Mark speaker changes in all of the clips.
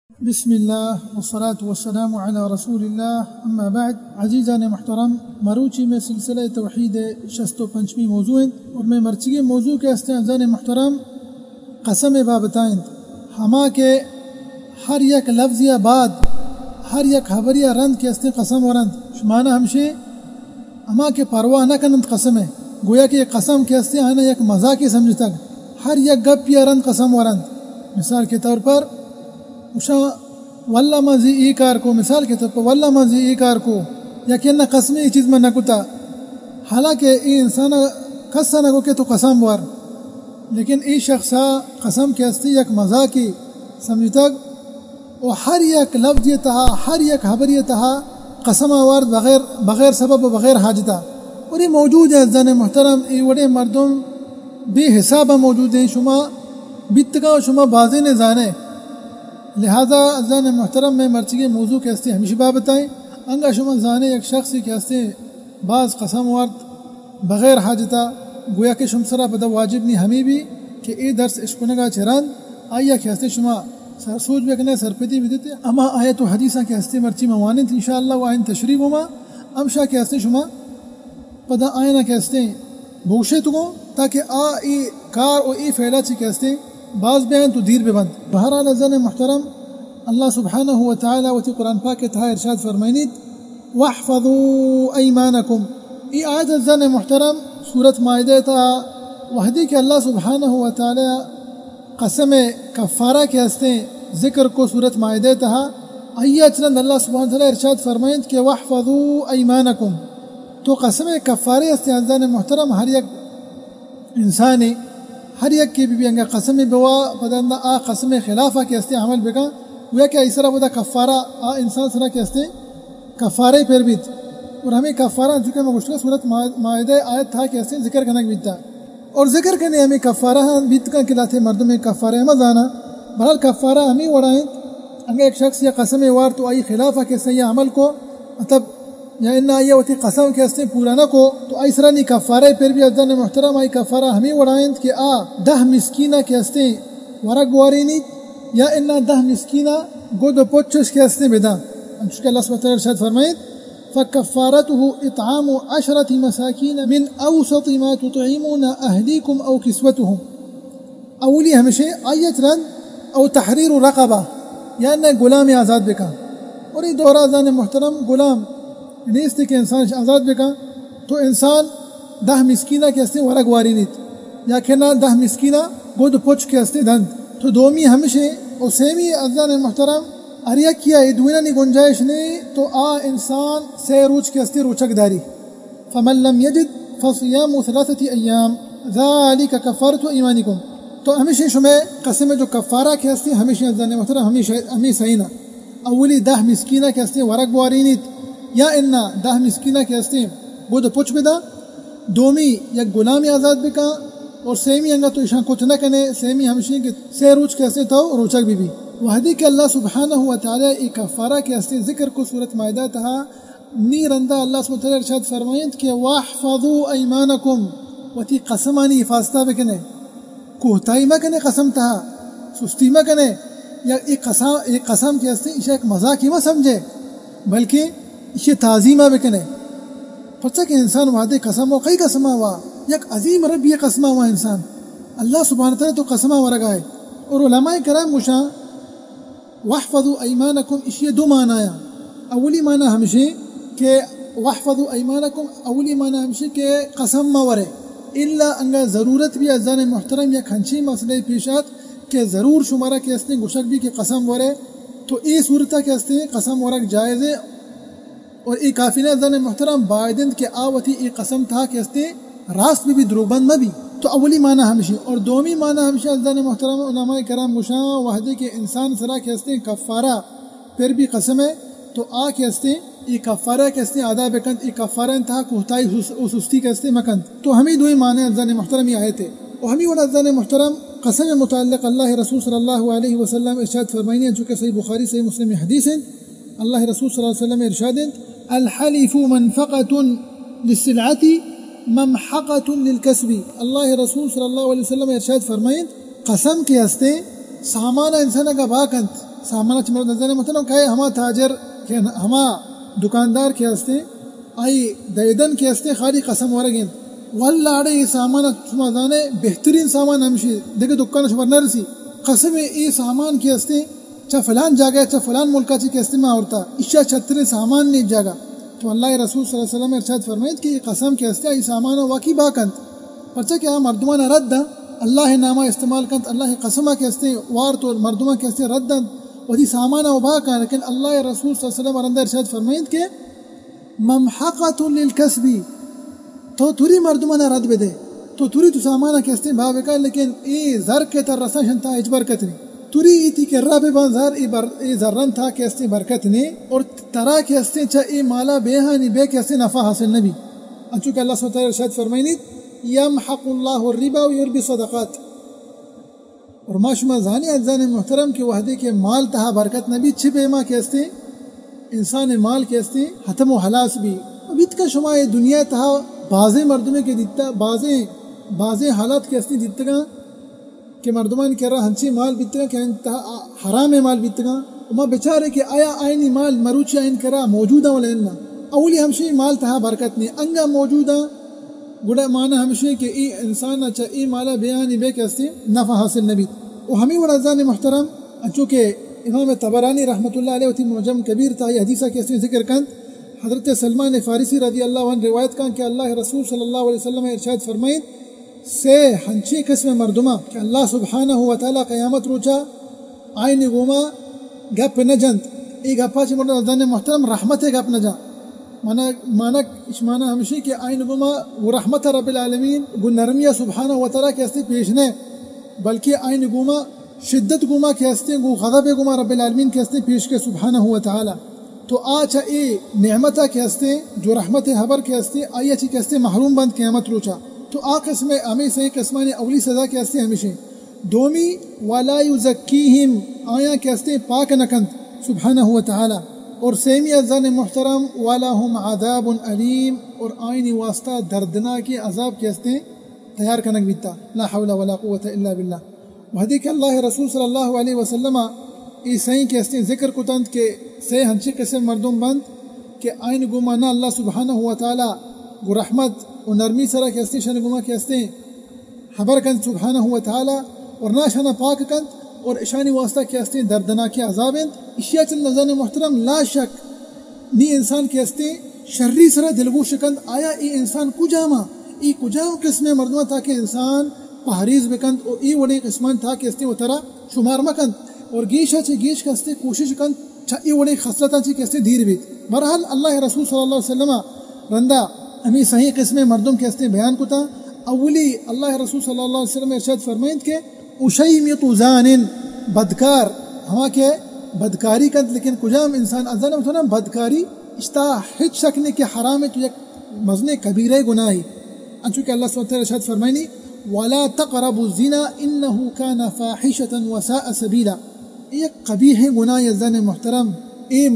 Speaker 1: بسم الله والصلاة والسلام على رسول الله اما بعد. عزیزان محترم، مروچی میں سلسلہ توحید 65 موضوع اور میں مرچی موضوع کے عزیزان محترم قسم بابتائیں ہما کے ہر یک لفظ یا بات ہر یک خبر یا رند کے قسم و رند شمانہ ہمشے ہما کے پرواہ نہ کنند قسم ہے، گویا کہ یہ قسم کے آنا یک مذاق سمجھتا ہر یک گپ یا رند قسم و رند. مثال کے طور پر واللہ مزی ای کار کو، مثال کے طور پر واللہ مزی ای کار کو یا کہ نہ قسم ای چیز میں نہ کتا، حالانکہ ای انسان قصہ نہ کو کہ تو قسم وار، لیکن ای شخصا قسم کے ہستی یک مذاقی سمجھتا اور ہر یک لفظ یہ تہا ہر یک خبر یہ تہا قسم آوار بغیر سبب و بغیر حاجتا. اور یہ موجود ہے عزیزان محترم، ای وڑے مردم بے حساب موجود ہیں، شما بیتگا و شما بازی نے جانے. لہذا عزیزان محترم میں مرچی موضوع کے ہستے ہمیشہ بات بتائیں انگا شما زانے ایک شخصی کے ہستے بعض قسم وارد بغیر حاجتا گویا کہ شمسرا بدا واجب نہیں ہمیں بھی کہ ای درس اشکنگا چران آیا کے ہستے شما سوچ بکنے سرپتی بھی دیتے اما آیت و حدیثہ کے ہستے مرچی موانت انشاءاللہ و آئین تشریف ہما امشا کے ہستے شما پدا آئینہ کے ہستے بوشے تو تاکہ ای کار و ای فعلہ چی کے ہستے بعض بیان تو دیر ببند. بہرحال عزیزان محترم اللہ سبحانہ وتعالی وتی قرآن پاک تھا ارشاد فرمائنید واحفظوا ایمانکم. ای آیت عزیزان محترم سورۃ مائدہ تھا وحدی کہ اللہ سبحانہ وتعالی قسم کفارہ کے ہستے ذکر کو سورۃ مائدہ تھا آئیہ چند اللہ سبحانہ وتعالی ارشاد فرمائند کہ واحفظوا ایمانکم. تو قسم کفارے ہستے عزیزان محترم ہر یک انسانی ہر یک کی بھی انگا قسم بوا پدندہ قسم خلافہ کے ہستے عمل بگا وہ کہ ایسرا بدا کفارہ انسان سرا کے ہستے کفارے پھر بیت اور ہمیں کفارہ چکے میں گشتگا صورت معاہدہ آیت تھا کہ ہستے ذکر کرنا بیتا اور ذکر کرنے ہمیں کفارہ بیت کا کلاتے مردوں میں کفارہ ہمیں زانا. بہرحال کفارہ ہمیں وڑائیں انگا ایک شخص یا قسم وار تو آئی خلافہ کے ہستے یا عمل کو مطلب یا انہا آئیہ ہوتی قسم کے ہستے پورا نہ کو تو ایسرا نہیں کفارہ پھر بھی عزیزان محترم آئی کفارہ ہمیں وڑائیں کہ 10 مسکینہ کے ہستے ورق وارینی یا انہا 10 مسکینہ گود و پوچھس کے ہستے بیدا. انشاء اللہ سبحانہ وتعالی ارشاد فرمائیں فَكَفَّارَتُهُ إِطْعَامُ 10 مَسَاكِينَ مِنْ أَوْسَطِ مَا تُطْعِمُونَ أَهْلِيكُمْ أَوْ كِسْوَتُهُمْ. اولی ہمیشہ آیت رند او تحریر رقبہ یا انہا غلام آزاد بکا. اور یہ دورہ عزیزان محترم غلام نیست کہ انسان آزاد بکا تو انسان 10 مسکینہ کے ہستے ورق واری نیت یا کہ نہ 10 مسکینہ گود پوچھ کے ہستے دند تو دومی ہمیشہ اور سیمی عزیزان محترم اریا کیا دوینا نہیں گنجائش نہیں تو انسان 6 روز کے ہستے روچک داری. فمن لم یجد فصیام 3 ایام ذالک کفارۃ ایمانکم. تو ہمیشہ شمع قسم جو کفارہ کے ہستے ہمیشہ عزیزان محترم ہمیں صحیح نہ اولی 10 مسکینہ کے ہستے ورق واری نیت یا انہا 10 مسکینہ کے ہستے گود پوچھ بدا دومی یک غلامی آزاد بکا اور سیمی انگا تو اشان کچھ نہ کنے سیمی ہمشین کے 6 روز کے ہستے تو روچک بھی وحدی کہ اللہ سبحانہ وتعالی ایک کفارہ کے ہستے ذکر کو صورت مائدہ تہا نیر اندہ اللہ سبحانہ وتعالی ارشاد فرمائند کہ واحفظوا ایمانکم وتی قسمانی حفاظتہ بکنے کوہتائی مہ کنے قسم تہا سستی مہ کنے یا ایک قسم کے ہستے اسے ایک مذاق مہ سمجھے بلکہ اسے تعظیمہ بکنے پتہ کہ انسان وعدے قسم و کئی قسمہ ہوا یک عظیم رب یہ قسمہ ہوا انسان اللہ سبحانہ تعالیٰ تو قسمہ ورگائے. اور علماء کرام مشاہ واحفظوا ایمانکم اسے 2 معنی آیا. اولی معنی ہمشہ کہ واحفظوا ایمانکم اولی معنی ہمشہ کہ قسم مورے الا انگا ضرورت بھی عزیزان محترم یا کھنچی مسئلہ پیشات کہ ضرور شمارہ کے ہستے گشک بھی کہ قسم ورے تو ای صورتہ کے ہستے قسم ورک جائز ہے اور ای کافی نے عزیزان محترم باعدند کہ آوتی ای قسم تھا کہ ہستے راست بھی دروبند میں بھی. تو اولی معنی ہمشہ اور دومی معنی ہمشہ عزیزان محترم علماء کرام گشاں وحدے کے انسان سرا کے ہستے کفارہ پھر بھی قسم ہے تو کے ہستے ای کفارہ کے ہستے ادا بکند ای کفارہ انتہا کوہتائی و سستی کے ہستے مکند. تو ہمیں دوئی معنی عزیزان محترم یہ آئے تھے. اور ہمیں اور عزیزان محترم قسم متعلق اللہ رسول صلی اللہ علیہ وسلم ارشاد فرمائنی ہیں چونکہ صحیح بخاری صحیح مسلم حدیث ہیں اللہ رسول صلی اللہ علیہ وسلم ارشاد ہیں الحلف منفقة للسلعة ممحقة للكسب. اللہ رسول صلی اللہ علیہ وسلم ارشاد فرمائیں قسم کے ہستے سامان انسان کا باکند سامان چ مرد نظر محترم کہ ہما تاجر کہ ہما دکاندار کے ہستے آئی دیدن کے ہستے خالی قسم ورگین واللہ اڑے یہ سامان شما دانے بہترین سامان ہمشی دیکھے دکان شما نرسی قسم یہ سامان کے ہستے چا فلان جگہ چا فلان ملکہ چی کے استعمال ہوتا اشیا چھترے سامان نہیں جگہ تو اللہ رسول صلی اللہ علیہ وسلم ارشاد فرمائید کہ یہ قسم کے ہستے یہ سامان واقعی باکنت پرچہ کہ مردمان رد اللہ نامہ استعمال کنت اللہ قسمہ کے ہستے وار تو مردمان کے ہستے رد وہی سامان و باکن لیکن اللہ رسول صلی اللہ علیہ وسلم اندر ارشاد فرمائید کہ ممحقۃ للکسبی تو توری مردمان رد بدے تو توری تو سامان کے ہستے بھاوے کا لیکن ای زر کے تر رسا شنتا اج برکت نہیں توری ایتی کہ رب بانزار ای ذرن تھا کہ ہستے برکت نہیں اور ترا کے ہستے چا ای مالا بے ہانی بے کے ہستے نفع حاصل نبی انچو کہ اللہ صلی اللہ علیہ وسلم ارشاد فرمائید یمحق اللہ الربا ویربی صدقات اور ما شما زانی اجزان محترم کے وحدے کے مال تہا برکت نبی چھپے ما کے ہستے انسان مال کے ہستے حتم و حلاس بھی ابیت کا شما یہ دنیا تہا بازے مردمے کے دیتا بازے حالات کے ہستے دیتا گا کہ مردمان کہہ رہا ہنچی مال بیتگا کہ انتہا حرام مال بیتگا وما بچارے کہ آیا آئینی مال مروچی آئین کرا موجودہ ولینا اولی ہمشی مال تہا برکت نہیں انگا موجودہ گڑا معنی ہمشی کہ ای انسان اچھا ای مالا بیانی بے کہستی نفع حاصل نبی و ہمیں ورزان محترم چونکہ امام طبرانی رحمۃ اللہ علیہ وتی معجم کبیر تا یہ حدیثہ کہستی ذکر کند حضرت سلمان فارسی رضی اللہ عنہ روایت کن کہ اللہ رسول صلی اللہ علیہ وسلم ارشاد فرمائید سے ہنچی قسم مردمہ کہ اللہ سبحانہ و تعالی قیامت روچا آئین گوما گپ نجند ای گپا چی مرد ازدان محترم رحمت گپ نجا مانا ہمشی کہ آئین گوما وہ رحمت رب العالمین گو نرمیہ سبحانہ و تعالی کے ہستے پیشنے بلکہ آئین گوما شدت گوما کے ہستے گو غضب گوما رب العالمین کے ہستے پیش کے سبحانہ و تعالی تو آچا ای نعمتہ کے ہستے جو رحمت حبر کے ہستے آئی اچھی کے ہستے محروم بند قیامت روچا تو آ قسم ہمیں صحیح قسمانی اولی سزا کے ہستے ہمیشہ دومی ولا یزکیہم آیا کے ہستے پاک نکند سبحانہ و تعالی اور سیمی ازان محترم ولہم عذاب علیم اور آئینی واسطہ دردناکی عذاب کے ہستے تیار کنک بیتا لا حول ولا قوة الا باللہ وحدی کہ اللہ رسول صلی اللہ علیہ وسلم ای صحیح کے ہستے ذکر کتند کہ صحیح ہنچی قسم مردم بند کہ آئین گمانا اللہ سبحانہ و تعالی گو رحمت و نرمی سرا کے ہستے شن گما کے ہستے حبر کند سبحانہ و تعالی اور ناشنا پاک کند اور اشانی واسطہ کے ہستے دردناکی عذابند اشیاء چند نظر محترم لا شک نی انسان کے ہستے شری سرا دلگو شکند آیا ای انسان کجاما ای کجام قسم مردمہ تھا کہ انسان پہریز بکند اور ای وڑی قسمان تھا کہ ہستے و ترا شمار مکند اور گیشا چھ گیش کا ہستے کوشش کند چھا ای وڑی خصلتا چھ کہ ہستے دیر بیت برحال اللہ رسول صلی اللہ علیہ وسلم رندہ ہمیں صحیح قسم مردم کے ہستے بیان کتا اولی اللہ رسول صلی اللہ علیہ وسلم ارشاد فرمائند کہ اشیمت زان بدکار ہما کہ بدکاری کند لیکن کجام انسان ازان مثلا بدکاری اشتا ہچ شکنے کے حرام تو یک مزنے کبیرہ گناہی انچونکہ اللہ صلی اللہ علیہ وسلم ارشاد فرمائنی ولا تقربوا الزنا انه كان فاحشة وساء سبیلا ایک قبیح گناہ ازان محترم اے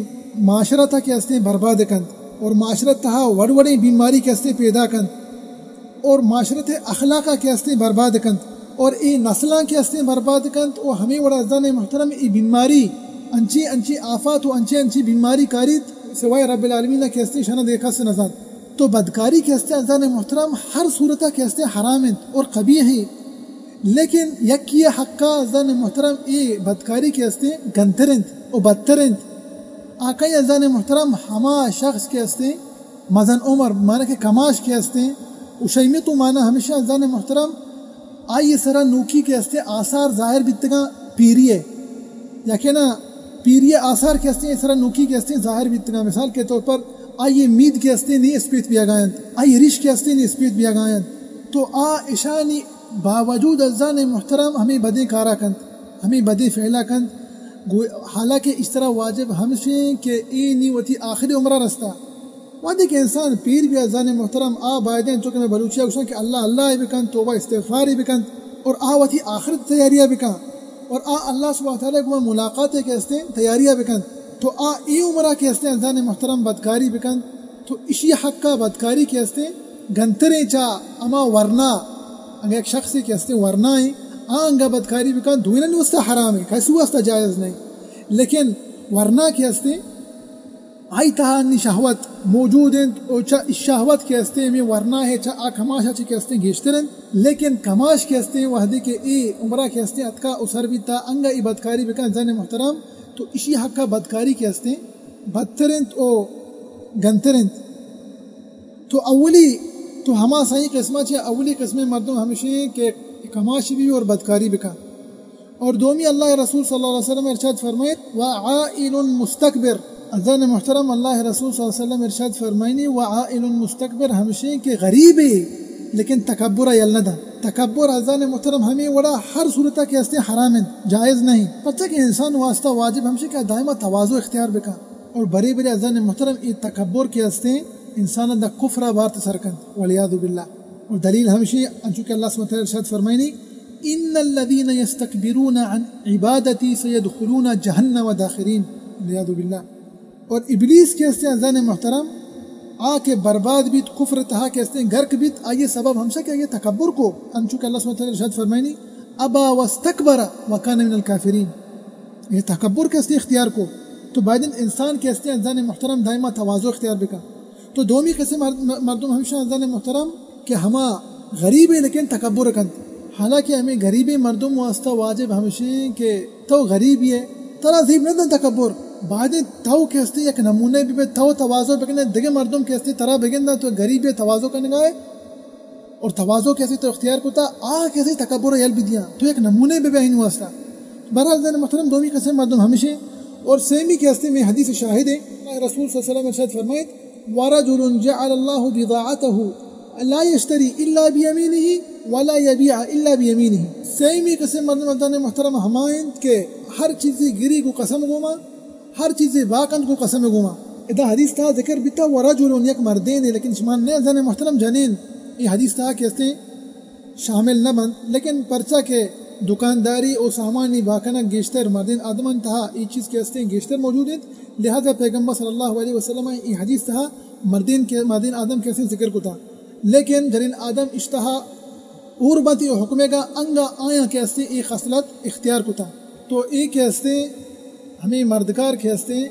Speaker 1: معاشرہ کے ہستے برباد کند اور معاشرت تہا وڑوڑی بیماری کے ہستے پیدا کند اور معاشرت اخلاقہ کے ہستے برباد کند اور ای نسلاں کے ہستے برباد کند اور ہمیں وڑا ازدان محترم ای بیماری انچی آفات و انچی بیماری کاری سوائے رب العالمین کے ہستے شنہ دیکھا سے نظر تو بدکاری کے ہستے ازدان محترم ہر صورتہ کے ہستے حرام اور قبیح ہے لیکن یکی حقہ ازدان محترم ای بدکاری کے ہستے گنترند اور بدترند آقای ازدان محترم ہما شخص کے ہستے مزن عمر مانا کہ کماش کے ہستے اشیمت مانا ہمیشہ ازدان محترم آئی سرا نوکی کے ہستے آثار ظاہر بیتگا پیریے یا کہ نا پیریے آثار کے ہستے سرا نوکی کے ہستے ظاہر بیتگا مثال کے طور پر آئی مید کے ہستے نہیں اسپیت بھی آگائند آئی رش کے ہستے نہیں اسپیت بھی آگائند تو اشانی باوجود ازدان محترم ہمیں بدے کارا کند ہمیں بدے فعلا کند حالانکہ اس طرح واجب ہم سے کہ ای نی وتی آخری عمرہ رستہ وادی کہ انسان پیر بھی ازان محترم بائدین چونکہ میں بلوچیا گوشن کہ اللہ بکن توبہ استغفاری بکن اور وتی آخرت تیاریاں بکن اور اللہ سبحانہ تعالیٰ کو ملاقات کے ہستے تیاریاں بکن تو ای عمرہ کے ہستے ازان محترم بدکاری بکن تو اسی حق کا بدکاری کے ہستے گنتریں چا اما ورنا اگر ایک شخص کے ہستے ورنا ہے آنگا بدکاری بکن دھوئنا نہیں وستا حرام ہے کیسے واسطہ جائز نہیں لیکن ورنہ کے ہستے آئی تہا انی شہوت موجود ہیں اور چاہ شہوت کے ہستے میں ورنہ ہے چاہ کماش ہے کے ہستے گیشترن لیکن کماش کے ہستے وحدی کے ای عمرہ کے ہستے اتکا اسر بھی تا انگا ای بدکاری بکن زن محترم تو اسی حقا بدکاری کے ہستے بدترنت او گنترنت تو اولی تو ہما صحیح قسمہ چھے اولی قسم مردم ہمیشہ کہ کماش بھی اور بدکاری بکا اور دومی اللہ رسول صلی اللہ علیہ وسلم ارشاد فرمائے وعائل مستکبر ازان محترم اللہ رسول صلی اللہ علیہ وسلم ارشاد فرمائنی وعائل مستکبر ہمیشہ کہ غریب ہے لیکن تکبر یلندا تکبر ازان محترم ہمیں وڑا ہر صورتہ کے ہستے حرام جائز نہیں پتہ کہ انسان واسطہ واجب ہمشہ کہ دائمہ تواضع اختیار بکا اور بڑے بڑے ازان محترم ای تکبر کے ہستے انسان دا کفر بارت سرکن والعیاذ باللہ اور دلیل ہمشہ انچونکہ اللہ سبحانہ وتعالی ارشاد فرمائنی ان الذين يستكبرون عن عبادتي سيدخلون جہنم داخرین والعیاذ باللہ اور ابلیس کے ہستے ازان محترم آ کے برباد بیت کفر تہا کے ہستے گرک بیت آئیے سبب ہمشہ کہ یہ تکبر کو انچونکہ اللہ سبحانہ وتعالی ارشاد فرمائنی ابا واستکبر وکان من الکافرین یہ تکبر کے ہستے اختیار کو تو بعدین انسان کے ہستے ازان محترم دائمہ تواضع اختیار بکا تو دومی قسم مردم ہمیشہ ازان محترم کہ ہما غریب ہے لیکن تکبر کن حالانکہ ہمیں غریب مردم واسطہ واجب ہمیشہ کہ تو غریب ہے ترا زیب نہ تکبر بعد تو کے ہستے یک نمونے بھی تو تواضع بکنے دگے مردم کے ہستے ترا بگندہ تو غریب تواضع کرنے گئے اور تواضع کیسے تو اختیار کو تا کیسے تکبر یل بھی دیا تو ایک نمونے بھی بہن واسطہ بہرحال ازان محترم دومی قسم مردم ہمیشہ اور سیمی کے ہستے میں حدیث شاہد ہے رسول صلی اللہ علیہ وسلم ارشاد فرمائے ورجل جعل الله بضاعته لا يشتري الا بيمينه ولا يبيع الا بيمينه سیمی قسم مردم محترم ہمائن کہ ہر چیزی گری کو قسم گوما ہر چیزی باقند کو قسم گوما ادا حدیث تھا ذکر بیتا ورجل یک مردین لیکن شمان نے ازان محترم جنین یہ حدیث تھا کہ اسے شامل نہ بند لیکن پرچہ کے دکانداری اور سامانی باقنا گیشتر مردین آدمان تہا یہ چیز کے ہستے گیشتر موجود ہیں لہذا پیغمبر صلی اللہ علیہ وسلم یہ حدیث تھا مردین آدم کیسے ذکر کو تھا لیکن جنین آدم اشتہا عربتی حکمے کا انگا آیا کے ہستے یہ خصلت اختیار کو تھا تو ایک کے ہستے ہمیں مردکار کے ہستے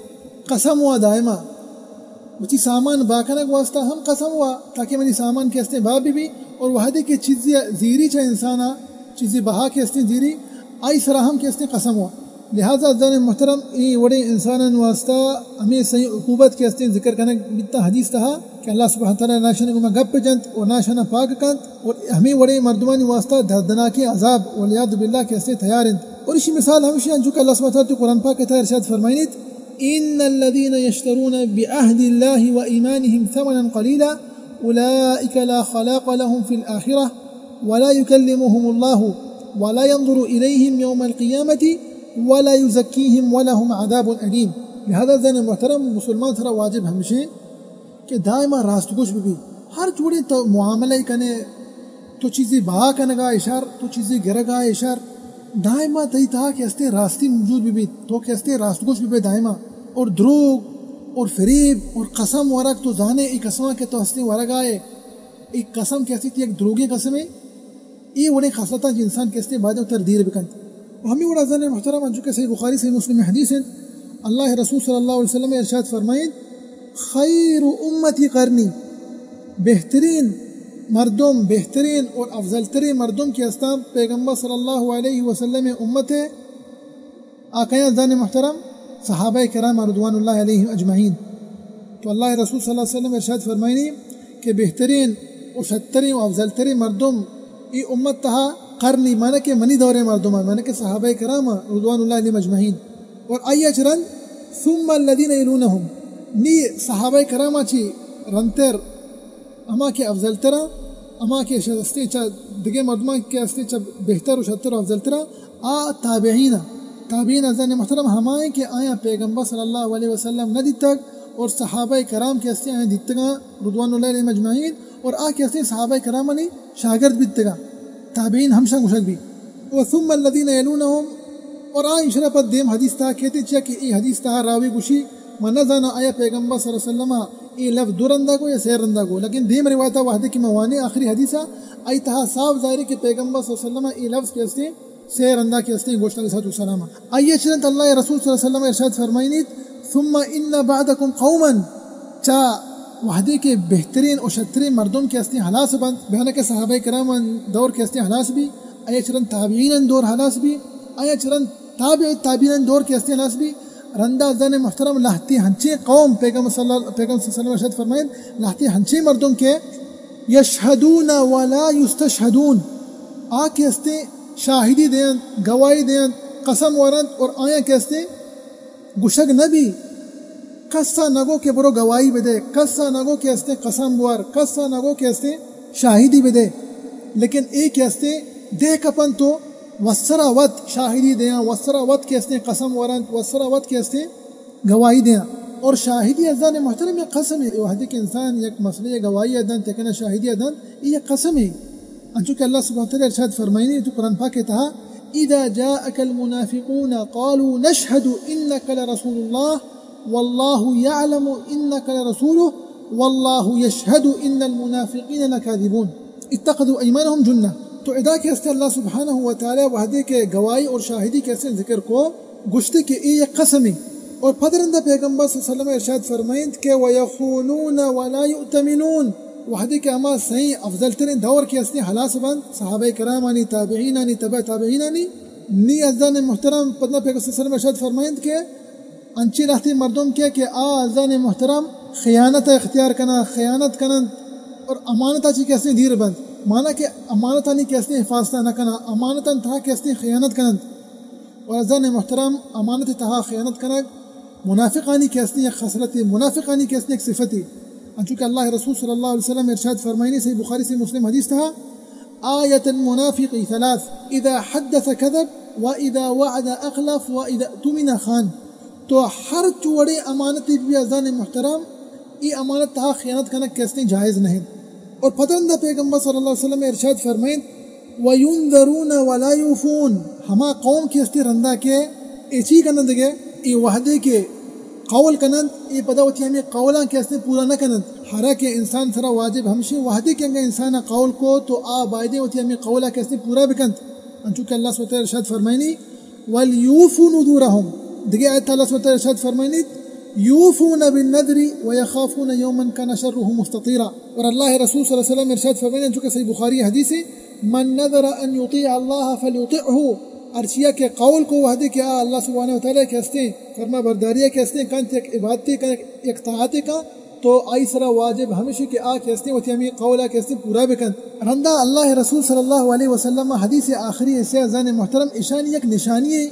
Speaker 1: قسم ہوا دائمہ وچی سامان باقنا کو واسطہ ہم قسم ہوا تاکہ منی سامان کے ہستے بابی بھی اور وحدی کی چیزیں زیری چاہ انسانا چیزیں بہا کے ہستے زیری آئی سراہم کے ہستے قسم ہوا لہذا ازان محترم ای وڑے انسان واسطہ ہمیں صحیح عقوبت کے ہستے ذکر کرنے بیتا حدیث تہا کہ اللہ سبحانہ تعالیٰ ناشن گما گپ جنت اور ناشن پاک کنت اور ہمیں وڑے مردمان واسطہ دردناکی عذاب والعیاذ باللہ کے ہستے تیار ہیں اور اسی مثال ہمیشہ جو کہ اللہ سبحانہ تعالیٰ قرآن پاک کے تحت ارشاد فرمائنیت ان الذين يشترون بعهد الله وإيمانهم ثمنا قليلا أولئك لا خلاق لهم في الآخرة ولا يكلمهم الله ولا ينظر إليهم يوم القيامة ولا يزكيهم ولهم عذاب أليم لہذا زین محترم مسلمان تھرا واجب ہمشہ کہ دائما راست گوش بھی ہر جوڑے تو معاملہ کنے تو چیزیں بہا کنگا اشار تو چیزیں گرگا اشار دائما تہی تھا کہ ہستے راستی موجود بھی تو کہ ہستے راست گوش بھی دائما اور دروغ اور فریب اور قسم ورق تو زانے ایک قسمہ کے تو ہستے ورگ آئے ایک قسم کیسی تھی ایک دروگی قسم ہے یہ وڑے خاصلتا جو انسان کے ہستے بعد تردیر بکن ہمیں وڑا زن محترم جو کہ صحیح بخاری صحیح مسلم حدیث ہیں اللہ رسول صلی اللہ علیہ وسلم ارشاد فرمائیں خیر امتی قرنی بہترین مردم بہترین اور افضل ترین مردم کی استام پیغمبر صلی اللہ علیہ وسلم امت ہے آقایاں زن محترم صحابہ کرام رضوان اللہ علیہم اجمعین تو اللہ رسول صلی اللہ علیہ وسلم ارشاد فرمائیں کہ بہترین اور سترین اور افضل ترین مردم ای امت تہا قرنی مانا کہ منی دور مردم مانا کہ صحابہ کرام رضوان اللہ علیہم اجمعین اور آئی اچرن ثم الذین یلونہم نی صحابہ کرام چی رنتر اما کے افضل ترا اما کے شستے چا دگے مردمان کے استے چا بہتر و شتر و افضل ترا تابعین ازان محترم ہمائیں کہ آیا پیغمبر صلی اللہ علیہ وسلم نہ دیتک اور صحابہ کرام کے استے آئیں دیتگا رضوان اللہ علیہم اجمعین اور کے استے صحابہ کرام نے شاگرد بیتگا تابعین ہمشہ گشک بھی و ثم الذین یلونہم اور اشرا پر دیم حدیث تھا کہتے چاہ کہ ای حدیث تھا راوی گوشی من نہ جانا آیا پیغمبر صلی اللہ علیہ وسلم ای لفظ درندہ کو یا سیر رندہ کو لیکن دیم روایتہ وحدہ کی موانی آخری حدیثہ آئی تہا صاف ظاہر کہ پیغمبر صلی اللہ علیہ وسلم ای لفظ کے استے سے رندہ کے استے گوشت علیہ السلام آئیے چرنت اللہ رسول صلی اللہ علیہ وسلم ارشاد فرمائنیت ثم ان بعدکم قوما چا وحدی کے بہترین اور شترین مردم کے استے حلاس بند بیانہ کے صحابہ کرام دور کے استے حلاس بھی آئیے چرنت تابعین دور حلاس بھی آئیے چرنت تابعین دور کے استے حلاس بھی رندہ زن محترم لہتی ہنچے قوم پیغمبر صلی اللہ علیہ وسلم ارشاد فرمائن لہتی ہنچے مردم کے یشہدون ولا یستشہدون آ کے استے شاہدی دین گواہی دین قسم ورند اور آیا کے استے گشگ نبی کسا نگو کے برو گواہی بدے کسا نگو کے استے قسم ور کسا نگو کے استے شاہدی بدے لیکن ایک استے دیکھ اپن تو وسرا وط شاہدی دیا وسرا وط کے استے قسم ورند وسرا وط کے استے گواہی دیا اور شاہدی ازان محترم یہ قسم ہے وحدی کے انسان یک مسئلہ گواہی ادن تکنا شاہدی ادن یہ قسم ہے انچونکہ اللہ سبحانہ وتعالی ارشاد فرمائنی تو قرآن پاک کہتا اذا جاءك المنافقون قالوا نشهد انك لرسول الله والله يعلم انك لرسوله والله يشهد ان المنافقين لكاذبون اتخذوا ايمانهم جنة تو ادا کے استے اللہ سبحانہ وتعالی وحدی کے گواہی اور شاہدی کے استے ذکر کو گشتے کہ یہ قسم ہے اور پدرندہ پیغمبر صلی اللہ علیہ وسلم ارشاد فرمائند کہ وَيَخُونُونَ وَلَا يُؤْتَمِنُونَ وحدی کے اما صحیح افضل ترین دور کے استے حلاس بند صحابہ کرام آنی تابعین آنی تبع تابعین آنی نی ازان محترم پدنا پیغمبر صلی اللہ علیہ وسلم ارشاد فرمائند کہ انچی رہتی مردم کے کہ ازان محترم خیانت اختیار کنا خیانت کنند اور امانتا چی کے استے دیر بند مانا کہ امانتا نہیں کے استے حفاظتہ نہ کنا امانتا تھا کے استے خیانت کنند اور ازان محترم امانت تھا خیانت کنند منافقانی کے استے ایک خصلتی منافقانی کے استے ایک صفتی چونکہ اللہ رسول صلی اللہ علیہ وسلم ارشاد فرمائنی صحیح بخاری سے مسلم حدیث تھا آیت المنافق ثلاث اذا حدث كذب واذا وعد اخلف واذا اؤتمن خان تو ہر چوڑے امانتی بھی ازان محترم ای امانت تھا خیانت کنک کے استے جائز نہیں اور پتندہ پیغمبر صلی اللہ علیہ وسلم ارشاد فرمائن وَيُنذَرُونَ وَلَا يُوفُونَ ہما قوم کے استے رندہ کے ایچی کنند گے ای وحدے کے قول کنند ای پداوتی ہمیں قولاں کے استے پورا نہ کنند حالانکہ انسان سرا واجب ہمشی وحدے کے انگا انسان قول کو تو بائدے ہوتی ہمیں قولا کے استے پورا بکند چونکہ اللہ صلی اللہ علیہ وسلم ارشاد فرمائنی وَلْيُوفُوا نُذُورَهُمْ دیکھیں آیت اللہ صلی اللہ علیہ وسلم ارشاد فرمائنی یوفون بالنذر ويخافون يوما كان شره مستطيرا اور اللہ رسول صلی اللہ علیہ وسلم ارشاد فرمائے جو کہ صحیح بخاری حدیث ہے من نذر ان يطيع الله فليطعه ارشیا کے قول کو وحدے کہ اللہ سبحانہ وتعالی کے استے فرما برداری کے استے کانت ایک عبادت کا ایک طاعت کا تو آئی سرا واجب ہمیشہ کہ کے استے وتی ہمیں قولا کے استے پورا بکن رندہ اللہ رسول صلی اللہ علیہ وسلم حدیث آخری سے ازان محترم اشانی ایک نشانی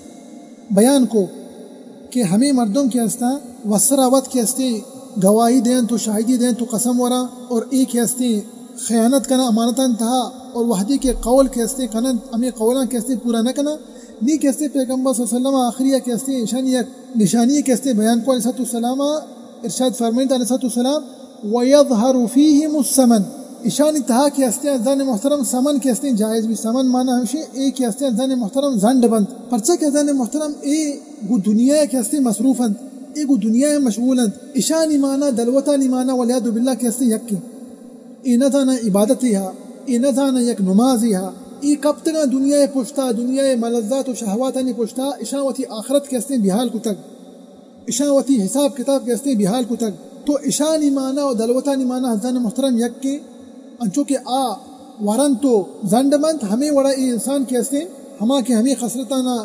Speaker 1: بیان کو کہ ہمیں مردوں کے استا وسراوت کے استے گواہی دیں تو شاہدی دیں تو قسم ورا اور ایک استے خیانت کنا امانتا انتہا اور وحدی کے قول کے استے کنا ہمیں قولاں کے استے پورا نہ کنا نی کے استے پیغمبر صلی اللہ علیہ وسلم آخریہ کے استے نشانی کے استے بیان کو علیہ السلام ارشاد فرمائند علیہ السلام وَيَظْهَرُ فِيهِمُ السَّمَنِ اشانی تہا کے استے ازان محترم سمن کے استے جائز بھی سمن مانا ہمشہ ایک کے استے ازان محترم زنڈ بند پرچہ کے ازان محترم گو دنیا کے استے مصروفند گو دنیا مشغولند اشانی مانا دلوتا نی مانا ولیاد باللہ کے استے یکی ای نتانا عبادتی ہا ای نتانا یک نمازی ہا ای کب تنا دنیا پشتا دنیا ملذات و شہواتانی پشتا اشاوتی آخرت کے استے بحال کو تک اشاوتی حساب کتاب کے استے بحال کو تک تو اشانی مانا و دلوتا نی مانا ازان محترم یکی انچو کہ ورن تو زنڈ مند ہمیں وڑا ای انسان کے استے ہما کے ہمیں خسرتانا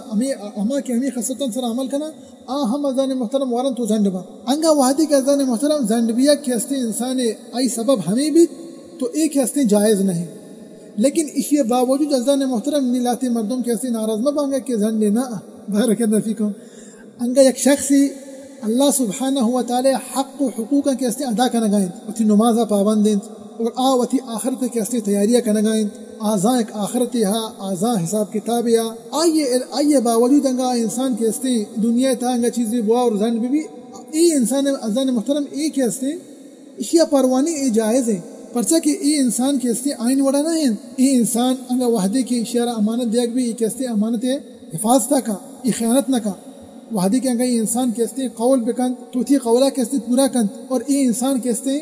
Speaker 1: ہما کے ہمیں خسرتان سر عمل کنا ہم ازان محترم ورن تو زنڈ مند انگا وحدی کے ازان محترم زنڈ بیا کے استے انسان ای سبب ہمیں بھی تو ایک استے جائز نہیں لیکن اسی باوجود ازان محترم نیلاتی مردم کے استے ناراض مبانگا کہ زنڈ نا بارکنا فیکم انگا یک شخصی اللہ سبحانہ وتعالی حق و حقوق کے استے ادا کنگائیں وتی نمازہ پابندیں اور وتی آخرت کے استے تیاریاں کنگائیں آزاں ایک آخرت ہا آزاں حساب کتاب یا آئیے باوجود انگا انسان کے استے دنیا تا انگا چیزیں بوا اور زن بھی ای انسان ازان محترم ای کے استے اشیاء پروانی ای جائز ہے پرچہ کہ ای انسان کے استے آئین وڑا نہ ہیں ای انسان انگا وحدے کی اشارہ امانت دیکھ بھی ای کے استے امانت حفاظتہ کا ای خیانت نہ کا وحدی کے انگا ای انسان کے استے قول بکند تو تھی قولہ کے استے پورا کند اور ای انسان کے استے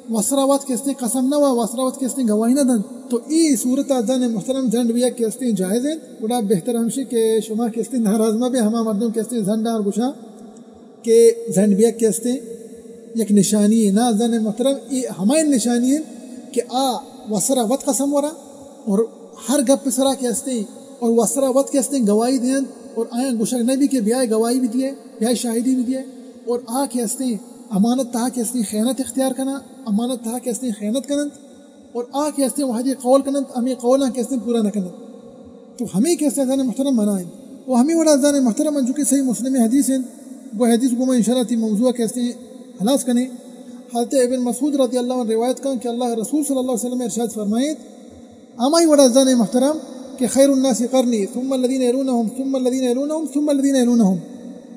Speaker 1: وسراوات کے استے قسم نہ ہوا وسراوات کے استے گواہی نہ دن تو ای صورت ازان محترم زند بیا کے استے جائز ہے بڑا بہتر ہمشی کہ شما کے استے ناراض بھی ہما مردوں کے استے زند اور گشا کہ زند بیا کے استے یک نشانی ہے نا زن محترم ای ہمائیں نشانی ہے کہ وسراوات قسم ورا اور ہر گپ سرا کے استے اور وسراوات کے استے گواہی دیں اور آیا گشک نبی کے بیائے گواہی بھی دیے بیائے شاہدی بھی دیے اور کے استے امانت تہا کے استے خیانت اختیار کرنا امانت تہا کے استے خیانت کرنا اور کے استے وحدی قول کرنا ہمیں قولاں کے استے پورا نہ کرنا تو ہمیں کے استے ازان محترم منائیں وہ ہمیں وڑا ازان محترم جو کہ صحیح مسلم حدیث ہیں وہ حدیث کو میں انشاءاللہ تی موضوع کے استے خلاص کریں حضرت ابن مسعود رضی اللہ عنہ روایت کریں کہ اللہ رسول صلی اللہ علیہ وسلم ارشاد فرمائے اما وڑا ازان محترم کہ خیر الناس قرنی ثم الذین یلونہم ثم الذین یلونہم ثم الذین یلونہم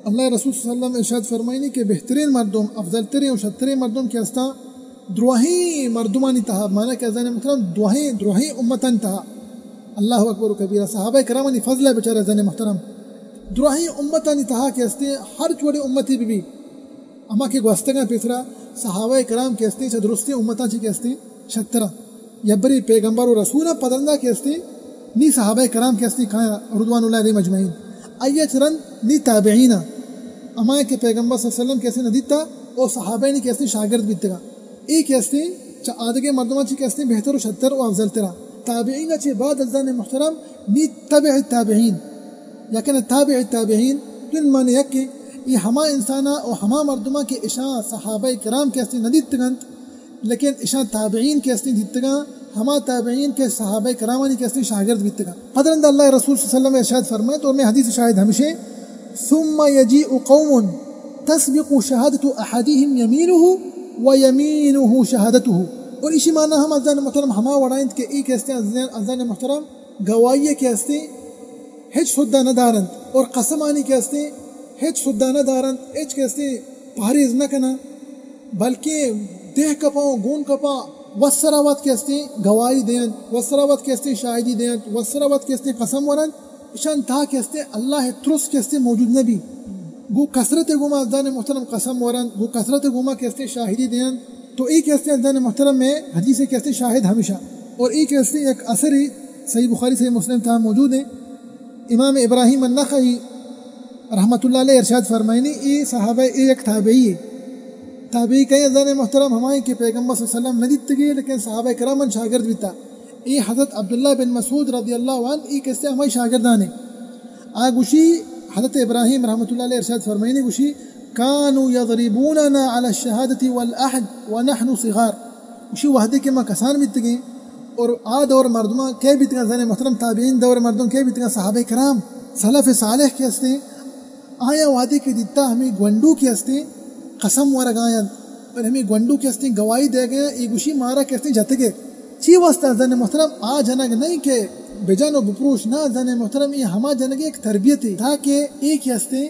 Speaker 1: اللہ رسول صلی اللہ علیہ وسلم ارشاد فرمائنی کہ بہترین مردم افضل ترین و شترین مردم کے استا دروہی مردمانی تہا مانا کہ ازان محترم دروہی امتان تہا اللہ اکبر و کبیرہ صحابہ کرامانی فضل ہے بچارہ ازان محترم دروہی امتانی تہا کے استے ہر چوڑی امتی بھی اما کے گوستگاں پیسرا صحابہ کرام کے استے درستی امتان چی کے استے شترہ یبری پیغمبر و رسولہ پدندہ کے استے نی صحابہ کرام کے استے کھایا رضوان اللہ علیہ مجمعین آئیے چرن نی تابعین اما کے پیغمبر صلی اللہ علیہ وسلم کیسے ندیتا اور صحابہ نے کیسے شاگرد بیتگا ای کیسے آدھگے مردمہ چی کیسے بہتر و شتر و افضل ترہ تابعین چی بعد ازان محترم نی تبع التابعین لیکن تابع التابعین جن معنی یک کہ یہ ہما انسانہ اور ہما مردمہ کے اشاں صحابہ کرام کیسے ندیتگن لیکن اشاں تابعین کیسے دیتگا ہما تابعین کے صحابہ کرامانی کیسے شاگرد بیتگا قدرند اللہ رسول صلی اللہ علیہ وسلم ارشاد فرمائے تو میں حدیث شاہد ہمشے ثم یجیء قوم تسبق شہادت احدهم یمینہ و یمینہ شہادتہ اور اسی معنی ہم ازان محترم ہما وڑائند کے ای کیسے ازان محترم گواہی کیسے ہچ سدہ نہ دارند اور قسمانی کیسے ہچ سدہ نہ دارند ہچ کیسے پاریز نہ کنا بلکہ دیہ کپاؤں گون کپا وسراوات کے استے گواہی دیں وسراوات کے استے شاہدی دیں وسراوات کے استے قسم ورن اشان تھا کے استے اللہ ترس کے استے موجود نبی گو کثرت گوما ازدان محترم قسم ورن گو کثرت گوما کے استے شاہدی دیں تو ایک استے ازدان محترم میں حدیث کے استے شاہد ہمیشہ اور ایک استے ایک اثری صحیح بخاری صحیح مسلم تھا موجود ہے امام ابراہیم النخعی رحمۃ اللہ علیہ ارشاد فرمائنی ای صحابہ ایک تابعی ہے تابعی کہیں ازان محترم ہمائیں کہ پیغمبر صلی اللہ علیہ وسلم ندیت گئے لیکن صحابہ کرامن شاگرد بھی تھا ای حضرت عبداللہ بن مسعود رضی اللہ عنہ ای کسے ہمائی شاگردانے گوشی حضرت ابراہیم رحمۃ اللہ علیہ ارشاد فرمائنی گوشی کانوا یضربوننا علی الشہادت والعہد ونحن صغار گوشی وحدے کے ماں کسان بیت گئے اور دور مردمہ کے بیت گئے ازان محترم تابعین دور مردم کے بیت گئے صحابہ کرام سلف صالح کے استے آیا وحدے کے دیتا ہمیں گونڈو کے استے قسم ورگائن اور ہمیں گونڈو کے استے گواہی دے گئے یہ گوشی مارا کے استے جت گئے چی واسطہ زن محترم جنگ نہیں کہ بجان و بپروش نہ زن محترم یہ ہما جنگ ایک تربیت ہے تاکہ ایک استے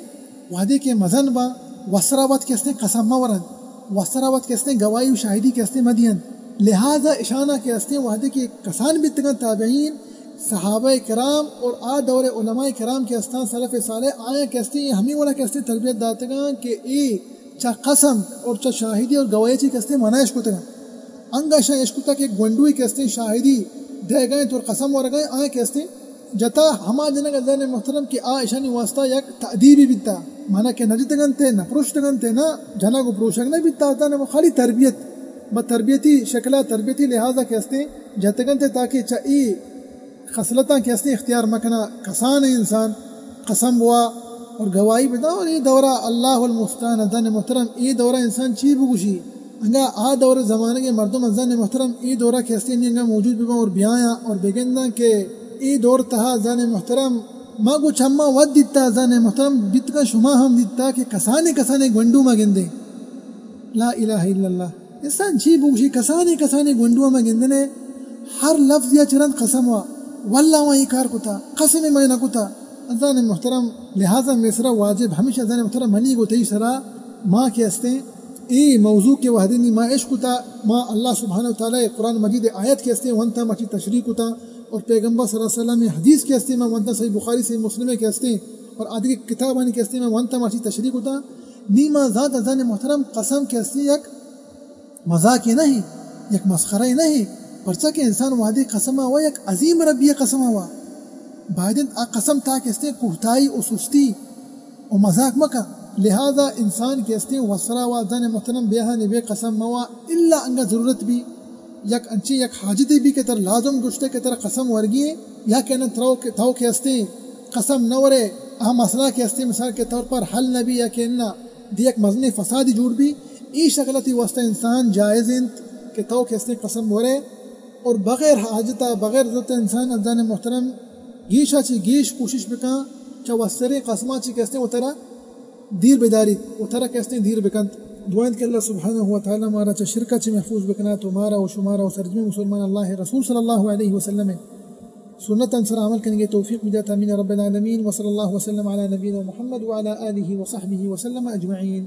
Speaker 1: وحدے کے مزن با وسراوت کے استے قسم مورن وسراوت کے استے گواہی و شاہدی کے استے مدین لہذا اشانہ کے استے وحدے کے کسان بیتگن تابعین صحابہ کرام اور دور علماء کرام کے استان سلف صالح آیا کے استے ہمیں والا کے استے تربیت داتگان کہ چا قسم اور چا شاہدی اور گواہی چی کستے منع اشکتا انگا شاہ اشکتا کہ گونڈوی کستے شاہدی دے گئے تو قسم ورگئے آئے کستے جتا ہما جنگ ازان محترم کی اشانی واسطہ یک تعدیبی بیتا مانا کہ نجتگن تے نہ پروشتگن تے نہ جنگ و پروشتگن بیتا ازان خالی تربیت بتربیتی شکلہ تربیتی لہذا کستے جتگن تے تاکہ چا ای خصلتاں کستے اختیار مکنا کسان انسان قسم ہوا اور گواہی بتا اور یہ دورہ اللہ المستعان ازان محترم یہ دورہ انسان چی بگوشی انگا دور زمانے کے مردم ازان محترم یہ دورہ کیسے نہیں انگا موجود بھی اور بیایا اور بگندہ کہ یہ دور تہا ازان محترم ما گو چھما ود دیتا ازان محترم بیت کا شما ہم دیتا کہ کسانے گونڈو ما گندے لا الہ الا اللہ انسان چی بگوشی کسانے گونڈو ما گندنے ہر لفظ یا چرند قسم ہوا واللہ وہی کار کتا قسم میں نہ کتا ازان محترم لہذا میسرا واجب ہمیشہ ازان محترم منی کو تی سرا ماں کے استے ای موضوع کے وحدینی ما عشق تا ما اللہ سبحانہ وتعالی قرآن مجید آیت کے استے وانتا مچی تشریح تا اور پیغمبر صلی اللہ علیہ وسلم حدیث کے استے ما وانتا صحیح بخاری صحیح مسلم کے استے اور آدھی کتابانی کے استے ما وانتا مچی تشریح تا نیما ذات ازان محترم قسم کے استے یک مذاق نہیں یک مسخرہ نہیں پرچہ کہ انسان وادی قسم ہوا یک عظیم ربی قسم ہوا بعدين قسم تاك استين كوتاي وسستي ومذاق مكا لهذا إنسان كيستين وصرا وادان محترم بيها نبي قسم موا إلا أنك ضرورت بي یک انچی یک حاجتی بھی کہ تر لازم گشتے کہ تر قسم ورگی یا کہ نہ تھو کہ استے قسم نورے اہم مسئلہ کہ استے مثال کے طور پر حل نبی یا کہ نہ دی ایک مزنی فسادی جوڑ بھی ای شکلتی واسطہ انسان جائز انت کہ تھو کہ استے قسم ورے اور بغیر حاجتا بغیر ضرورت انسان ازدان محترم گیشا چی گیش کوشش بکا چا وسرے قسمہ چی کہ استے وہ ترہ دیر بیداری وہ ترہ کہ استے دیر بکند دعائیں کہ اللہ سبحانہ وتعالی ہمارا چا شرکہ چی محفوظ بکنا تو ہمارا و شمارا و سرجمی مسلمان اللہ رسول صلی اللہ علیہ وسلم سنت انصر عمل کریں گے توفیق مجھات امین رب العالمین وصلی اللہ وسلم علی نبینا محمد وعلی آلہ وصحبہ وسلم اجمعین.